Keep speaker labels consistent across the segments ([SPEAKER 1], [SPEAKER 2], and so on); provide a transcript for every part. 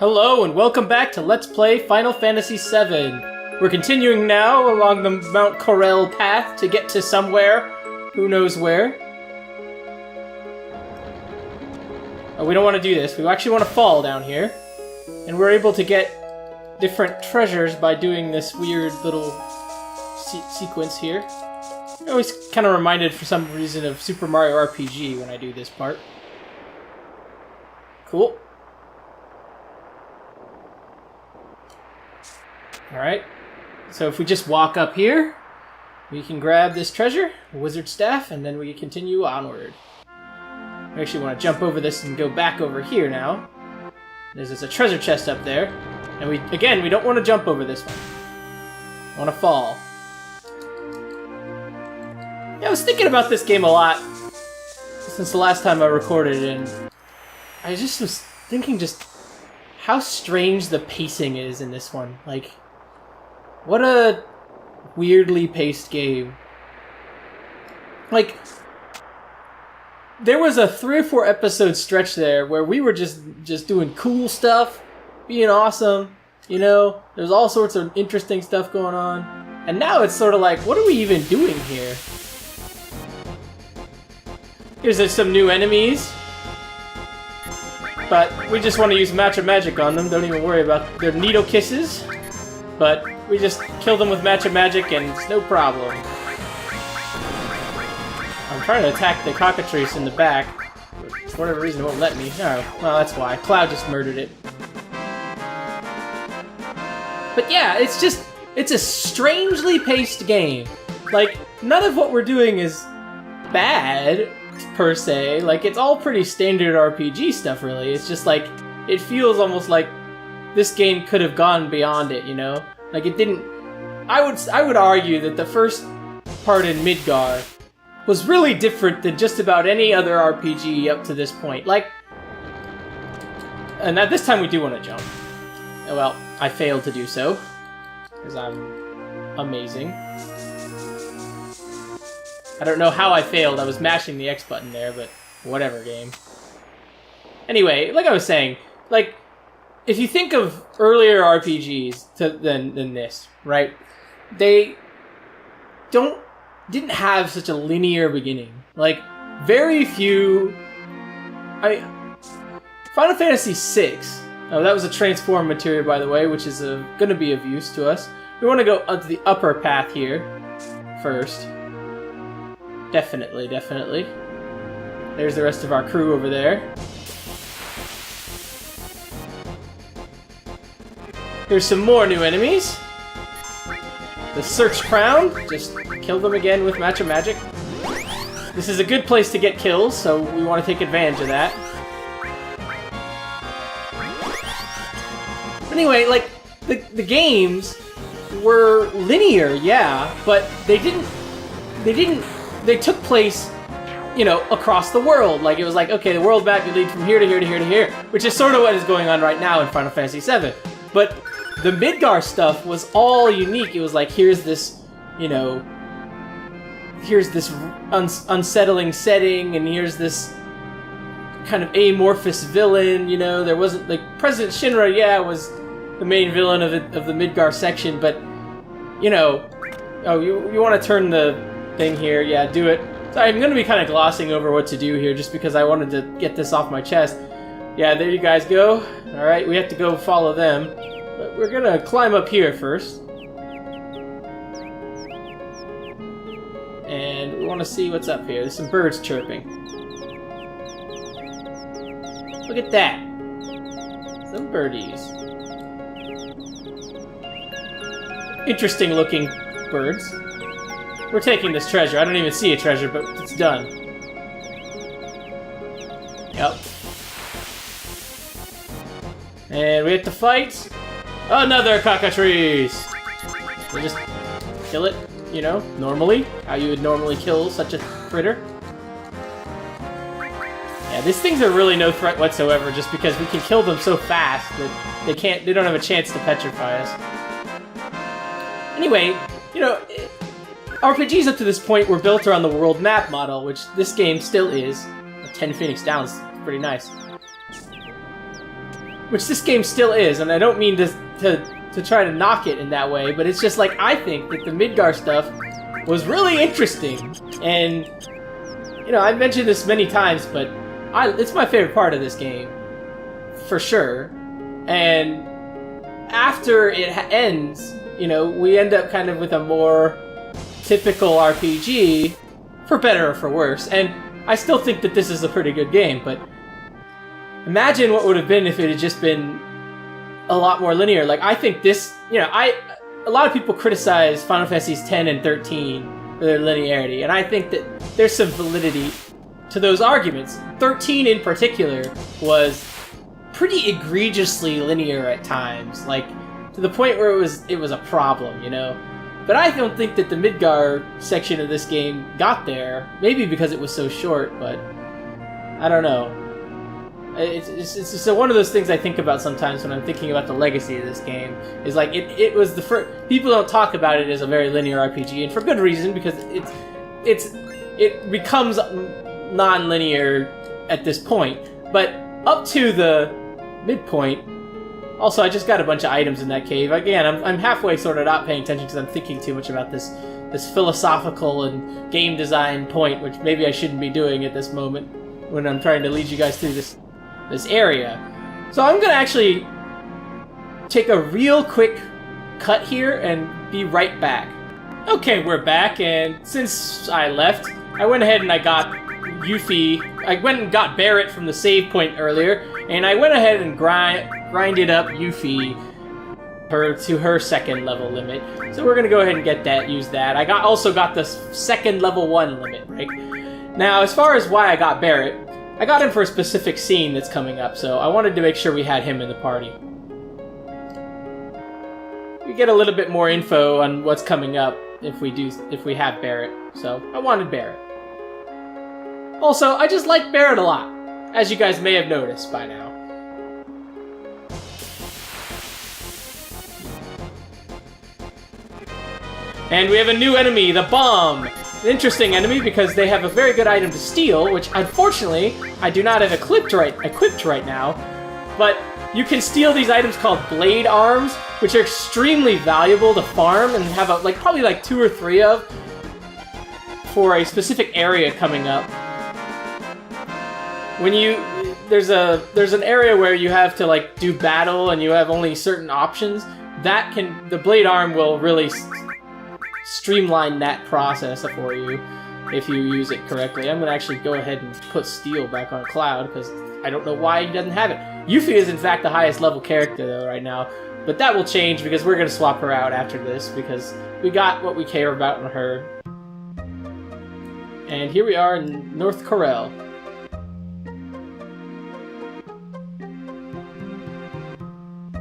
[SPEAKER 1] Hello and welcome back to Let's Play Final Fantasy VII. We're continuing now along the Mount Corel path to get to somewhere. Who knows where? Oh, we don't want to do this. We actually want to fall down here. And we're able to get different treasures by doing this weird little sequence here. I always kind of reminded for some reason of Super Mario RPG when I do this part. Cool. Alright, so if we just walk up here, we can grab this treasure, the wizard staff, and then we continue onward. I actually want to jump over this and go back over here now. There's a treasure chest up there, and we don't want to jump over this one. I want to fall. Yeah, I was thinking about this game a lot since the last time I recorded, and I just was thinking just how strange the pacing is in this one. Like, what a weirdly paced game. Like, there was a 3 or 4 episode stretch there where we were just doing cool stuff, being awesome, you know, there's all sorts of interesting stuff going on. And now it's sort of like, what are we even doing here? Here's some new enemies. But we just want to use Match of Magic on them, don't even worry about their needle kisses. But we just kill them with Match of Magic and it's no problem. I'm trying to attack the cockatrice in the back. For whatever reason it won't let me. Oh, well that's why. Cloud just murdered it. But yeah, it's a strangely paced game. Like, none of what we're doing is bad, per se. Like, it's all pretty standard RPG stuff, really. It's just like, it feels almost like this game could have gone beyond it, you know? Like, it didn't... I would argue that the first part in Midgar was really different than just about any other RPG up to this point. Like... And at this time we do want to jump. Well, I failed to do so. Because I'm amazing. I don't know how I failed. I was mashing the X button there, but whatever, game. Anyway, like I was saying, like, if you think of earlier RPGs than this, right? They didn't have such a linear beginning. Like, very few... Final Fantasy VI. Oh, that was a transform material, by the way, which is going to be of use to us. We want to go onto the upper path here first. Definitely, definitely. There's the rest of our crew over there. Here's some more new enemies. The Search Crown. Just kill them again with Match of Magic. This is a good place to get kills, so we want to take advantage of that. But anyway, like, the games were linear, yeah, but they took place, you know, across the world. Like, it was like, okay, the world map, you lead from here to here to here to here, which is sort of what is going on right now in Final Fantasy VII. But the Midgar stuff was all unique. It was like, here's this, you know, here's this unsettling setting, and here's this kind of amorphous villain, you know. There wasn't, like, President Shinra, yeah, was the main villain of the Midgar section, but, you know, oh, you want to turn the thing here, yeah, do it. So I'm going to be kind of glossing over what to do here just because I wanted to get this off my chest. Yeah, there you guys go. Alright, we have to go follow them. But we're going to climb up here first. And we want to see what's up here. There's some birds chirping. Look at that. Some birdies. Interesting looking birds. We're taking this treasure. I don't even see a treasure, but it's done. Yep. And we have to fight another cockatrice. We just kill it, you know, normally. How you would normally kill such a critter. Yeah, these things are really no threat whatsoever just because we can kill them so fast that they don't have a chance to petrify us. Anyway, you know, RPGs up to this point were built around the world map model, which this game still is. 10 Phoenix Downs, pretty nice. which this game still is, and I don't mean to try to knock it in that way, but it's just like, I think that the Midgar stuff was really interesting, and, you know, I've mentioned this many times, but it's my favorite part of this game, for sure, and after it ends, you know, we end up kind of with a more typical RPG, for better or for worse, and I still think that this is a pretty good game, but imagine what would have been if it had just been a lot more linear. Like, I think this, you know, a lot of people criticize Final Fantasies 10 and 13 for their linearity, and I think that there's some validity to those arguments. 13 in particular was pretty egregiously linear at times, like, to the point where it was a problem, you know? But I don't think that the Midgar section of this game got there, maybe because it was so short, but I don't know. It's just one of those things I think about sometimes when I'm thinking about the legacy of this game, is like, it was the first, people don't talk about it as a very linear RPG, and for good reason, because it becomes non-linear at this point, but up to the midpoint. Also, I just got a bunch of items in that cave. Again, I'm halfway sort of not paying attention because I'm thinking too much about this philosophical and game design point, which maybe I shouldn't be doing at this moment when I'm trying to lead you guys through this area. So I'm gonna actually take a real quick cut here and be right back. Okay, we're back, and since I left, I went ahead and I got Yuffie. I went and got Barret from the save point earlier, and I went ahead and grinded up Yuffie to her second level limit. So we're gonna go ahead and use that. I also got the second level 1 limit, right? Now, as far as why I got Barret, I got him for a specific scene that's coming up, so I wanted to make sure we had him in the party. We get a little bit more info on what's coming up if we have Barret, so I wanted Barret. Also, I just like Barret a lot, as you guys may have noticed by now. And we have a new enemy, the Bomb! An interesting enemy because they have a very good item to steal, which unfortunately I do not have equipped right now. But you can steal these items called blade arms, which are extremely valuable to farm and have probably 2 or 3 of for a specific area coming up. When there's an area where you have to do battle and you have only certain options, the blade arm will really streamline that process for you if you use it correctly. I'm gonna actually go ahead and put Steel back on Cloud because I don't know why he doesn't have it. Yuffie is in fact the highest level character though right now, but that will change because we're gonna swap her out after this because we got what we care about in her. And here we are in North Corel.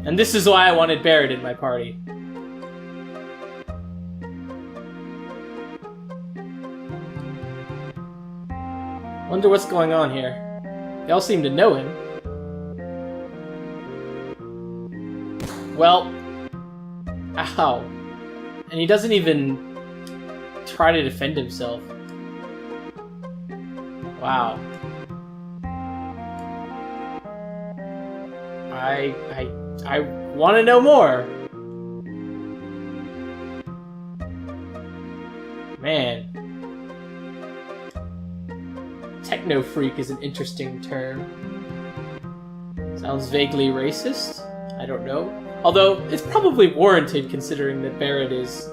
[SPEAKER 1] And this is why I wanted Barret in my party. Wonder what's going on here. They all seem to know him. Well, ow. And he doesn't even try to defend himself. Wow. I want to know more. Man. Techno freak is an interesting term. Sounds vaguely racist? I don't know. Although, it's probably warranted considering that Barret is...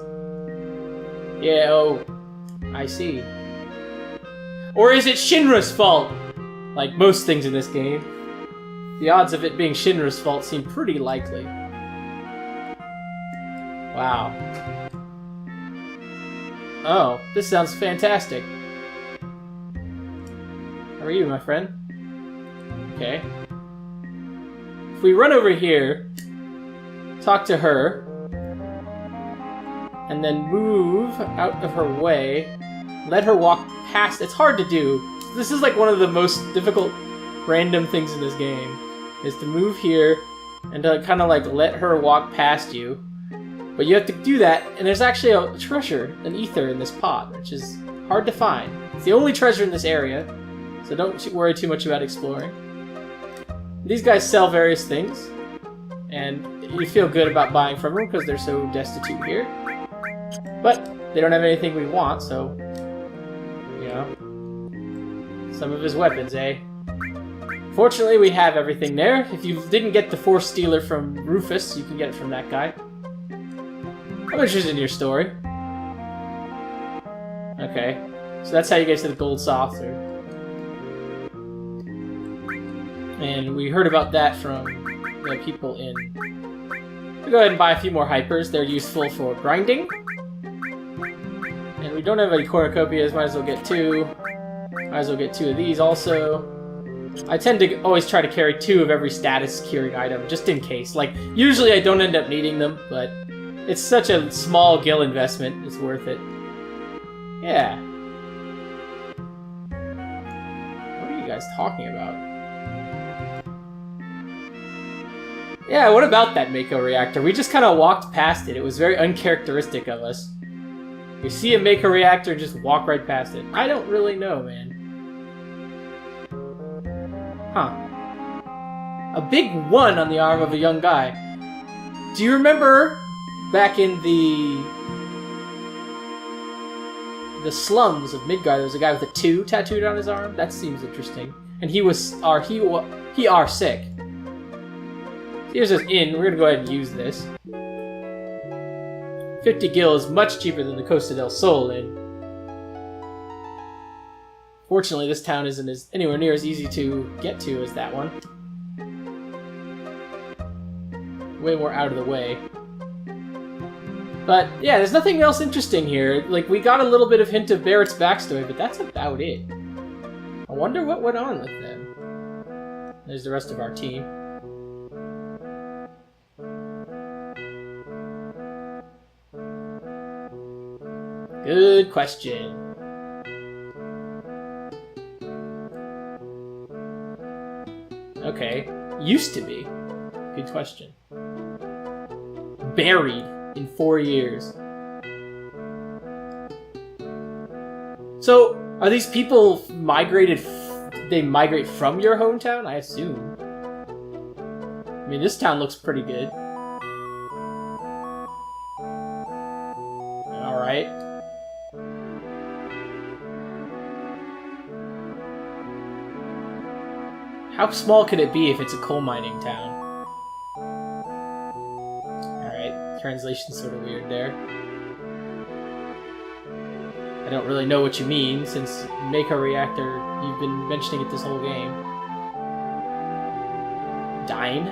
[SPEAKER 1] Yeah, oh, I see. Or is it Shinra's fault? Like most things in this game. The odds of it being Shinra's fault seem pretty likely. Wow. Oh, this sounds fantastic. How are you, my friend? Okay. If we run over here, talk to her, and then move out of her way, let her walk past. It's hard to do. This is like one of the most difficult random things in this game, is to move here and to kind of let her walk past you. But you have to do that, and there's actually a treasure, an ether in this pot, which is hard to find. It's the only treasure in this area, so don't worry too much about exploring. These guys sell various things, and you feel good about buying from them because they're so destitute here. But they don't have anything we want, so, you know, some of his weapons, eh? Fortunately, we have everything there. If you didn't get the Force Stealer from Rufus, you can get it from that guy. I'm interested in your story. Okay, so that's how you get to the gold saucer. And we heard about that from the people in... We'll go ahead and buy a few more hypers. They're useful for grinding. And we don't have any cornucopias. Might as well get 2. Might as well get 2 of these also. I tend to always try to carry 2 of every status curing item, just in case. Like, usually I don't end up needing them, but it's such a small gil investment, it's worth it. Yeah. What are you guys talking about? Yeah, what about that Mako reactor? We just kind of walked past it. It was very uncharacteristic of us. We see a Mako reactor, just walk right past it. I don't really know, man. Huh. A big 1 on the arm of a young guy. Do you remember back in the slums of Midgard, there was a guy with a 2 tattooed on his arm? That seems interesting. And he are sick. Here's this inn. We're gonna go ahead and use this. 50 gil is much cheaper than the Costa del Sol inn. Fortunately, this town isn't anywhere near as easy to get to as that one. Way more out of the way. But, yeah, there's nothing else interesting here. Like, we got a little bit of hint of Barret's backstory, but that's about it. I wonder what went on with them. There's the rest of our team. Good question. Okay. Used to be. Good question. Buried in 4 years. So, are these people migrated? They migrate from your hometown, I assume. I mean, this town looks pretty good. Alright. How small could it be if it's a coal mining town? Alright, translation's sort of weird there. I don't really know what you mean, since Mako reactor, you've been mentioning it this whole game. Dine?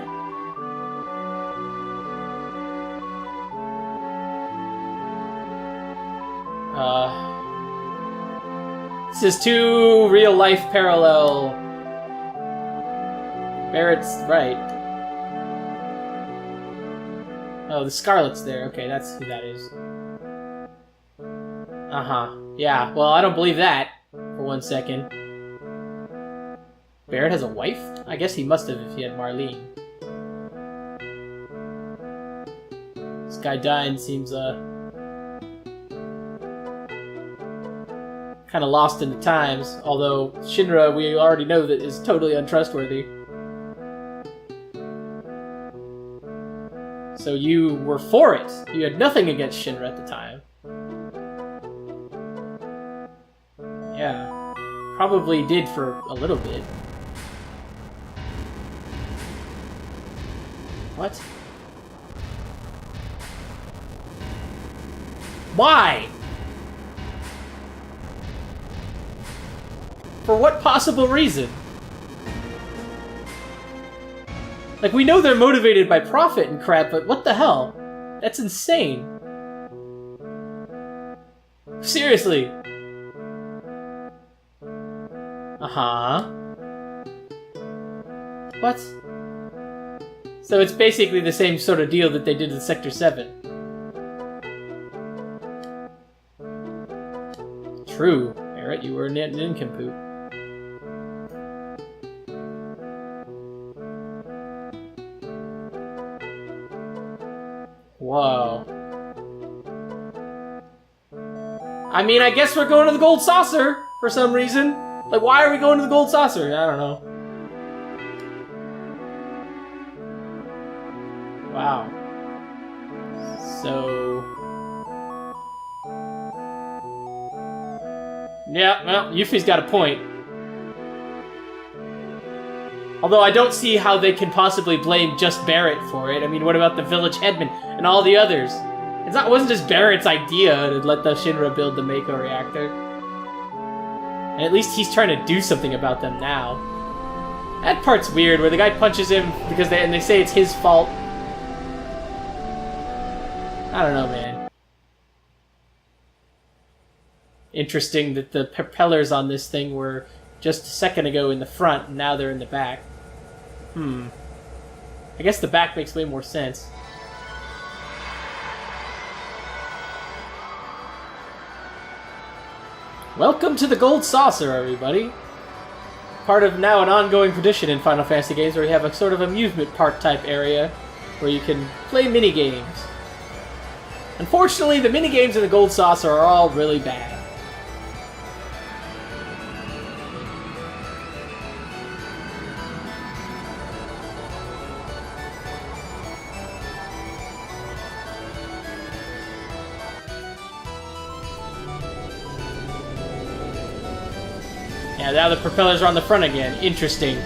[SPEAKER 1] This is too real-life parallel. Barret's right. Oh, the Scarlet's there. Okay, that's who that is. Uh-huh. Yeah, well, I don't believe that for 1 second. Barret has a wife? I guess he must have if he had Marlene. This guy dying seems, kind of lost in the times, although Shinra, we already know that is totally untrustworthy. So you were for it. You had nothing against Shinra at the time. Yeah. Probably did for a little bit. What? Why? For what possible reason? Like, we know they're motivated by profit and crap, but what the hell? That's insane. Seriously. Uh-huh. What? So it's basically the same sort of deal that they did in Sector 7. True, Barret, you were an nincompoop. Whoa. I mean, I guess we're going to the Gold Saucer for some reason. Like, why are we going to the Gold Saucer? I don't know. Wow. So... yeah, well, Yuffie's got a point. Although I don't see how they can possibly blame just Barret for it. I mean, what about the village headman and all the others? It wasn't just Barrett's idea to let the Shinra build the Mako reactor. And at least he's trying to do something about them now. That part's weird, where the guy punches him because they say it's his fault. I don't know, man. Interesting that the propellers on this thing were just a second ago in the front, and now they're in the back. I guess the back makes way more sense. Welcome to the Gold Saucer, everybody. Part of now an ongoing tradition in Final Fantasy games where you have a sort of amusement park type area where you can play mini-games. Unfortunately, the mini-games in the Gold Saucer are all really bad. Yeah, now the propellers are on the front again. Interesting.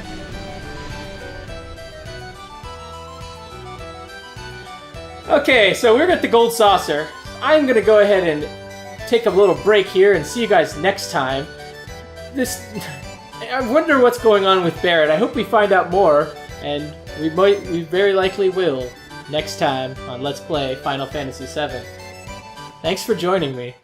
[SPEAKER 1] Okay, so we're at the Gold Saucer. I'm gonna go ahead and take a little break here and see you guys next time. I wonder what's going on with Barret. I hope we find out more, and we very likely will next time on Let's Play Final Fantasy VII. Thanks for joining me.